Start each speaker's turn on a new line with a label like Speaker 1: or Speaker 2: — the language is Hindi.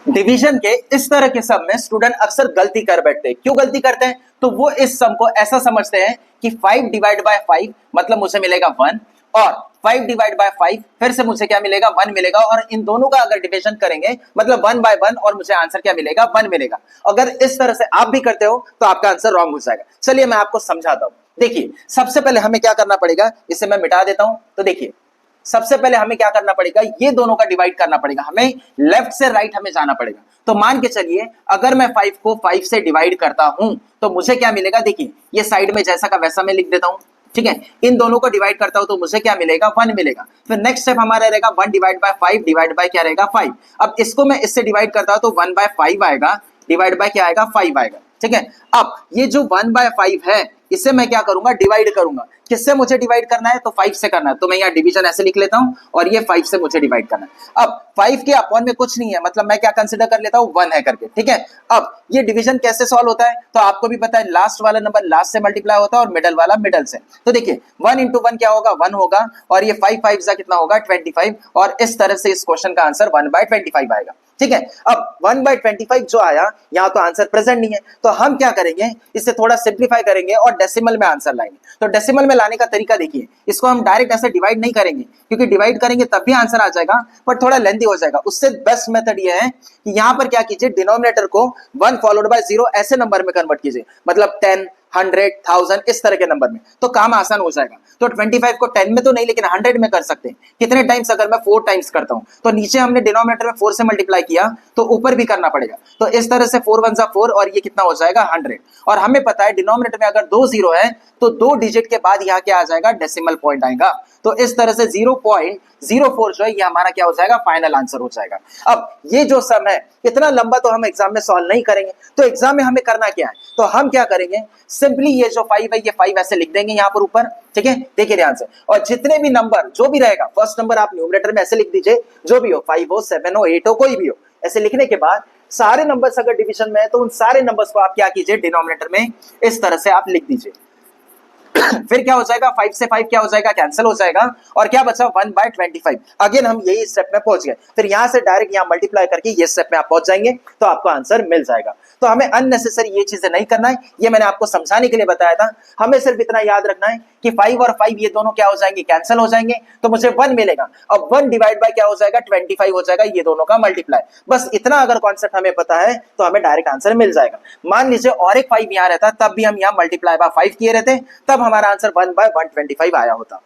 Speaker 1: डिवीजन के इस तरह के सम में स्टूडेंट अक्सर गलती कर बैठते हैं। क्यों गलती करते हैं? तो वो इस सम को ऐसा समझते हैं कि 5 डिवाइड बाय 5 मतलब मुझे मिलेगा 1 और 5 डिवाइड बाय 5 फिर से मुझे क्या मिलेगा 1 मिलेगा और इन दोनों का अगर डिवीजन करेंगे मतलब 1 बाय 1 और मुझे आंसर क्या मिलेगा 1 मिलेगा। अगर इस तरह से आप भी करते हो तो आपका आंसर रॉन्ग हो जाएगा। चलिए मैं आपको समझाता हूं। देखिए सबसे पहले हमें क्या करना पड़ेगा, इसे मैं मिटा देता हूं। तो देखिए सबसे पहले हमें क्या करना पड़ेगा, ये दोनों का डिवाइड करना पड़ेगा। हमें लेफ्ट से राइट हमें जाना पड़ेगा। तो मान के चलिए अगर मैं 5 को 5 से डिवाइड करता हूं तो मुझे क्या मिलेगा, देखिए ये साइड में जैसा का वैसा मैं लिख देता हूं। ठीक है, इन दोनों को डिवाइड करता हूं तो मुझे क्या मिलेगा 1 मिलेगा। फिर नेक्स्ट स्टेप हमारा रहेगा 1 डिवाइड बाय 5 डिवाइड बाय क्या रहेगा 5। अब इसको मैं इससे डिवाइड करता हूं तो 1 बाय 5 आएगा, डिवाइड बाय क्या आएगा 5 आएगा। ठीक है, अब ये जो 1 बाय 5 है इसे मैं क्या करूंगा डिवाइड करूंगा। किससे मुझे डिवाइड करना है, तो 5 से करना है। तो मैं यहाँ डिवीजन ऐसे लिख लेता हूं और ये 5 से मुझे डिवाइड करना है। अब 5 के अपॉन में कुछ नहीं है, मतलब मैं क्या कंसीडर कर लेता हूं 1 है करके। ठीक है, अब ये डिवीजन कैसे सॉल्व होता है, तो आपको भी पता है लास्ट वाला नंबर लास्ट से मल्टीप्लाई होता है और मिडल वाला मिडल से। तो देखिए 1 इंटू 1 क्या होगा 1 होगा और ये 5 5 जा कितना होगा 25 और इस तरह से इस क्वेश्चन का आंसर 1 बाय 25 आएगा। ठीक है, अब 1 बाय 25 जो आया यहाँ तो आंसर प्रेजेंट नहीं है, तो हम क्या करेंगे इसे थोड़ा सिंप्लीफाई करेंगे और डेसिमल में आंसर लाएंगे। तो डेसिमल में लाने का तरीका देखिए, इसको हम डायरेक्ट ऐसे डिवाइड नहीं करेंगे क्योंकि डिवाइड करेंगे तब भी आंसर आ जाएगा पर थोड़ा लेंथी हो जाएगा। उससे बेस्ट मेथड ये है कि यहाँ पर क्या कीजिए डिनोमिनेटर को 1 फॉलोड बाय 0 ऐसे नंबर में कन्वर्ट कीजिए, मतलब 10 100 1000 इस तरह के नंबर में, तो काम आसान हो जाएगा। तो 25 को 10 में तो नहीं लेकिन 100 में कर सकते हैं। कितने टाइम्स, अगर मैं 4 टाइम्स करता हूं तो नीचे हमने डिनोमिनेटर में 4 से मल्टीप्लाई किया तो ऊपर भी करना पड़ेगा। तो इस तरह से 4 1 जा 4 और ये कितना हो जाएगा 100। और हमें पता है डिनोमिनेटर में अगर 2 जीरो है तो 2 डिजिट के बाद यहाँ क्या आ जाएगा डेसिमल पॉइंट आएगा। तो इस तरह से 0.04 जो है ये हमारा क्या हो जाएगा फाइनल आंसर हो जाएगा। अब ये जो सम है इतना लंबा तो हम एग्जाम में सॉल्व नहीं करेंगे, तो एग्जाम में हमें करना क्या है, तो हम क्या करेंगे सिंपली ये जो 5 है ये 5 ऐसे लिख देंगे यहाँ पर ऊपर। ठीक है, देखिए ध्यान से, और जितने भी नंबर जो भी रहेगा फर्स्ट नंबर आप न्यूमरेटर में ऐसे लिख दीजिए, जो भी हो 5 हो 7 हो 8 हो कोई भी हो। ऐसे लिखने के बाद सारे नंबर्स अगर डिवीजन में है तो उन सारे नंबर्स को आप क्या कीजिए डिनोमिनेटर में इस तरह से आप लिख दीजिए। फिर क्या हो जाएगा 5 से 5 क्या हो जाएगा कैंसिल हो जाएगा और क्या बचा 1 बाय 25। अगेन हम यही स्टेप में पहुंच गए, फिर यहां से डायरेक्ट यहां मल्टीप्लाई करके ये स्टेप में आप पहुंच जाएंगे तो आपको आंसर मिल जाएगा। तो हमें अननेसेसरी ये चीजें नहीं करना है, ये मैंने आपको समझाने के लिए बताया था। हमें सिर्फ इतना याद रखना है कि 5 और 5 ये दोनों क्या हो जाएंगे कैंसिल हो जाएंगे तो मुझे 1 मिलेगा। अब 1 डिवाइड बाय क्या हो जाएगा 25 हो जाएगा, ये दोनों का मल्टीप्लाई। बस इतना अगर कॉन्सेप्ट हमें पता है तो हमें डायरेक्ट आंसर मिल जाएगा। मान लीजिए और एक 5 यहां रहता तब भी हम यहां मल्टीप्लाई बाय 5 किए रहते, तब हमारा आंसर 1 बाय 125 आया होता।